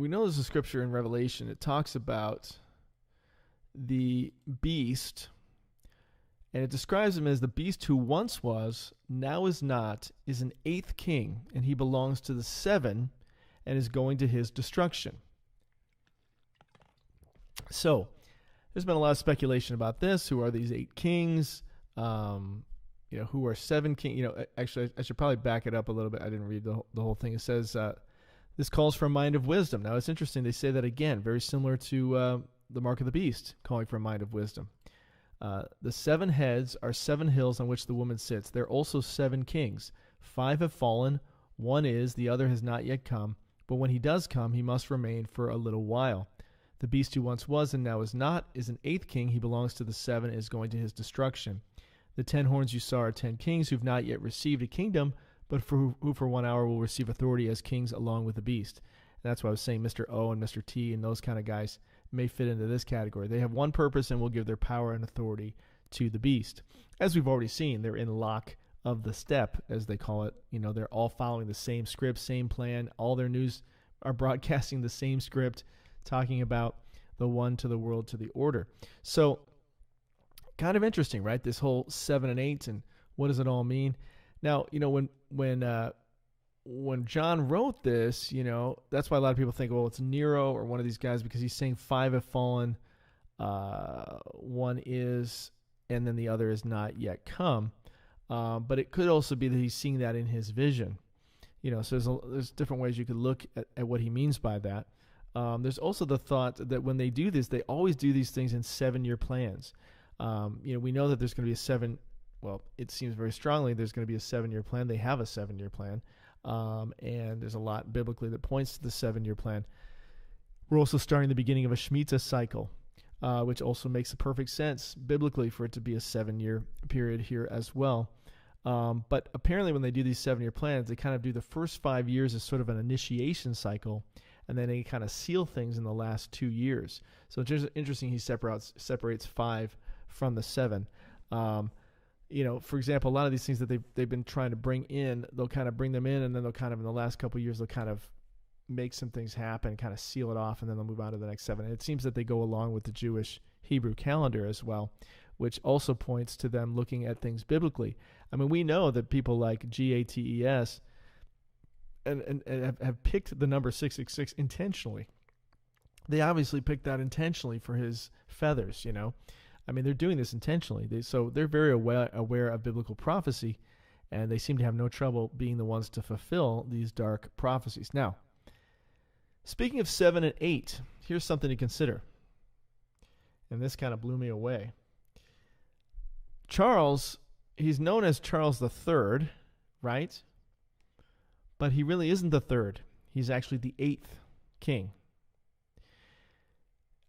we know there's a scripture in Revelation. It talks about the beast, and it describes him as the beast who once was, now is not, is an eighth king, and he belongs to the seven and is going to his destruction. So, there's been a lot of speculation about this. Who are these eight kings? Who are seven kings? Actually, I should probably back it up a little bit. I didn't read the whole thing. It says, this calls for a mind of wisdom. Now, it's interesting. They say that again, very similar to the mark of the beast, calling for a mind of wisdom. The seven heads are seven hills on which the woman sits. There are also seven kings. 5 have fallen. 1 is, the other has not yet come. But when he does come, he must remain for a little while. The beast who once was and now is not is an eighth king. He belongs to the seven and is going to his destruction. The 10 horns you saw are 10 kings who have not yet received a kingdom, but who for 1 hour will receive authority as kings along with the beast. And that's why I was saying Mr. O and Mr. T and those kind of guys may fit into this category. They have one purpose and will give their power and authority to the beast. As we've already seen, they're in lock of the step, as they call it. They're all following the same script, same plan. All their news are broadcasting the same script, talking about the one to the world to the order. So kind of interesting, right? This whole 7 and 8 and what does it all mean? Now, when John wrote this, that's why a lot of people think, well, it's Nero or one of these guys, because he's saying 5 have fallen, 1 is, and then the other is not yet come. But it could also be that he's seeing that in his vision. So there's different ways you could look at what he means by that. There's also the thought that when they do this, they always do these things in 7-year plans. We know that there's going to be it seems very strongly there's going to be a 7-year plan. They have a 7-year plan. And there's a lot biblically that points to the 7-year plan. We're also starting the beginning of a Shemitah cycle, which also makes a perfect sense biblically for it to be a 7-year period here as well. But apparently when they do these 7-year plans, they kind of do the first 5 years as sort of an initiation cycle, and then they kind of seal things in the last 2 years. So it's interesting he separates 5 from the 7. For example, a lot of these things that they've been trying to bring in, they'll kind of bring them in, and then they'll kind of, in the last couple of years, they'll kind of make some things happen, kind of seal it off, and then they'll move on to the next 7. And it seems that they go along with the Jewish Hebrew calendar as well, which also points to them looking at things biblically. I mean, we know that people like GATES and have picked the number 666 intentionally. They obviously picked that intentionally for his feathers, I mean, they're doing this intentionally. They're very aware of biblical prophecy, and they seem to have no trouble being the ones to fulfill these dark prophecies. Now, speaking of 7 and 8, here's something to consider. And this kind of blew me away. Charles, he's known as Charles III, right? But he really isn't the third. He's actually the 8th king.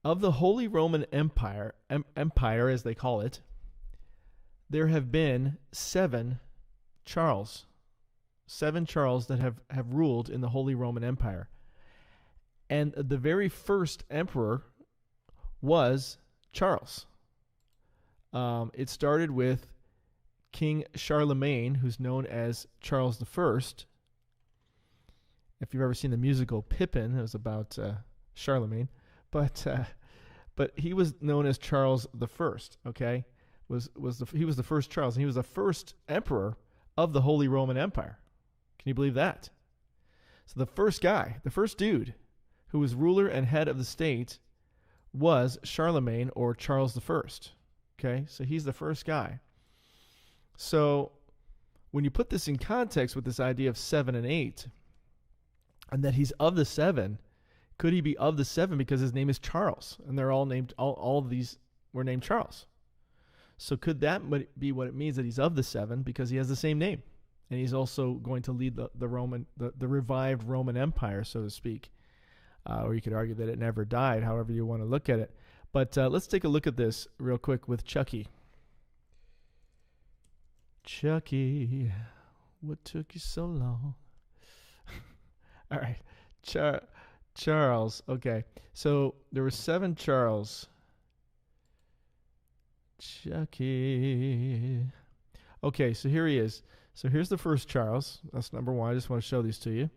Of the Holy Roman Empire as they call it, there have been 7 Charles. 7 Charles that have ruled in the Holy Roman Empire. And the very first emperor was Charles. It started with King Charlemagne, who's known as Charles I. If you've ever seen the musical Pippin, it was about Charlemagne. But he was known as Charles I. Okay, he was the first Charles, and he was the first emperor of the Holy Roman Empire. Can you believe that? So the first guy, the first dude who was ruler and head of the state was Charlemagne, or Charles I. Okay, so he's the first guy. So when you put this in context with this idea of 7 and 8, and that he's of the 7. Could he be of the 7 because his name is Charles, and they're all named, all of these were named Charles? So could that be what it means that he's of the 7 because he has the same name, and he's also going to lead the revived Roman Empire, so to speak? Or you could argue that it never died, however you want to look at it. But let's take a look at this real quick with Chucky. Chucky, what took you so long? All right, Charles. Okay, so there were 7 Charles. Chucky. Okay, so here he is. So here's the first Charles. That's number 1. I just want to show these to you.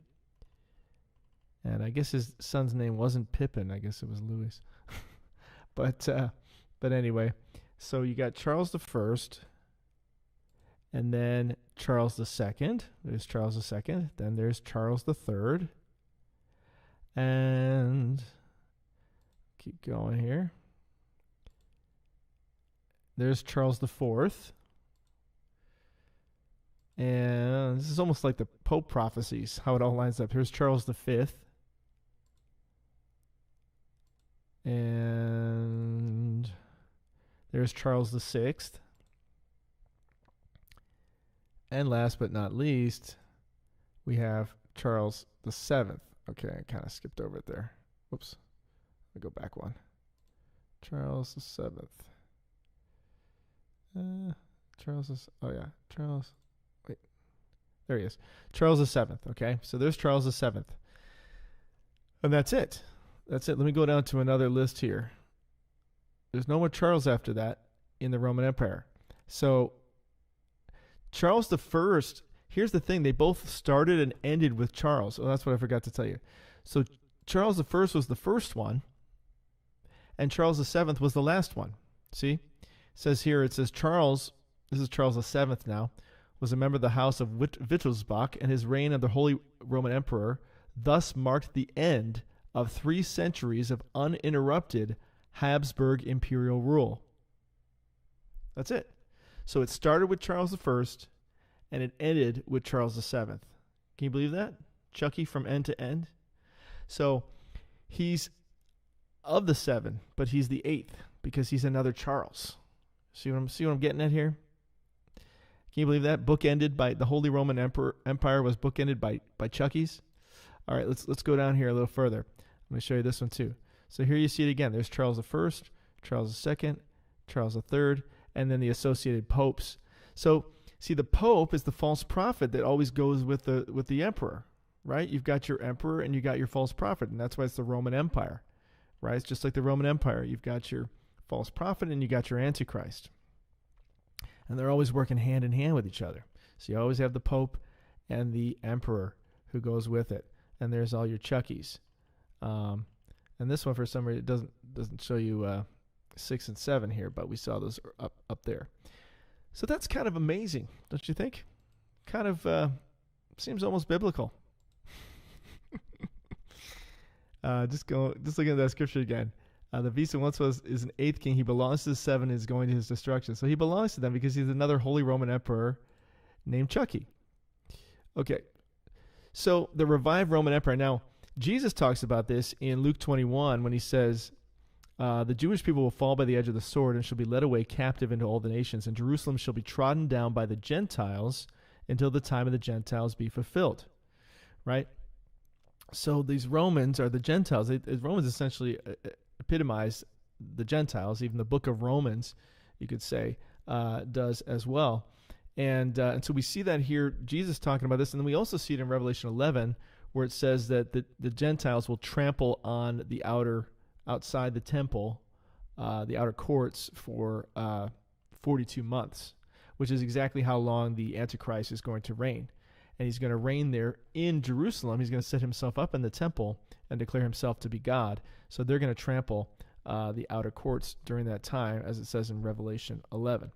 And I guess his son's name wasn't Pippin. I guess it was Louis. But anyway, so you got Charles the First, and then Charles the Second. There's Charles the Second. Then there's Charles the Third, and keep going here. There's Charles the Fourth, and this is almost like the Pope prophecies, how it all lines up. Here's Charles the Fifth. And there's Charles the Sixth. And last but not least, we have Charles the Seventh. Okay, I kind of skipped over it there. Whoops. Let me go back one. Charles the Seventh. Charles. Wait. There he is. Charles the Seventh. Okay, so there's Charles the Seventh. And that's it. That's it. Let me go down to another list here. There's no more Charles after that in the Roman Empire. So Charles the First, here's the thing. They both started and ended with Charles. Oh, that's what I forgot to tell you. So Charles the First was the first one, and Charles the Seventh was the last one. See? It says Charles, this is Charles the Seventh now, was a member of the house of Wittelsbach, and his reign as the Holy Roman Emperor thus marked the end of 3 centuries of uninterrupted Habsburg imperial rule. That's it. So it started with Charles the First, and it ended with Charles the Seventh. Can you believe that? Chucky from end to end. So he's of the 7, but he's the 8th because he's another Charles. See what I'm getting at here? Can you believe that? Bookended by the Holy Roman Empire was bookended by Chucky's. All right, let's go down here a little further. I'm going to show you this one too. So here you see it again. There's Charles the First, Charles the Second, Charles the Third, and then the associated popes. So see, the Pope is the false prophet that always goes with the emperor, right? You've got your emperor and you got your false prophet, and that's why it's the Roman Empire, right? It's just like the Roman Empire. You've got your false prophet and you got your Antichrist, and they're always working hand in hand with each other. So you always have the Pope and the emperor who goes with it, and there's all your Chuckies. And this one, for some reason, it doesn't show you 6 and 7 here, but we saw those up there. So that's kind of amazing, don't you think? Kind of seems almost biblical. Just looking at that scripture again. The beast once is an 8th king. He belongs to the 7 and is going to his destruction. So he belongs to them because he's another Holy Roman Emperor named Chucky. Okay. So the revived Roman Empire. Now, Jesus talks about this in Luke 21 when he says, the Jewish people will fall by the edge of the sword and shall be led away captive into all the nations, and Jerusalem shall be trodden down by the Gentiles until the time of the Gentiles be fulfilled. Right? So these Romans are the Gentiles. Romans essentially epitomize the Gentiles. Even the book of Romans, you could say, does as well. And so we see that here, Jesus talking about this, and then we also see it in Revelation 11, where it says that the Gentiles will trample on the outside the temple, the outer courts for 42 months, which is exactly how long the Antichrist is going to reign. And he's going to reign there in Jerusalem. He's going to set himself up in the temple and declare himself to be God. So they're going to trample the outer courts during that time, as it says in Revelation 11.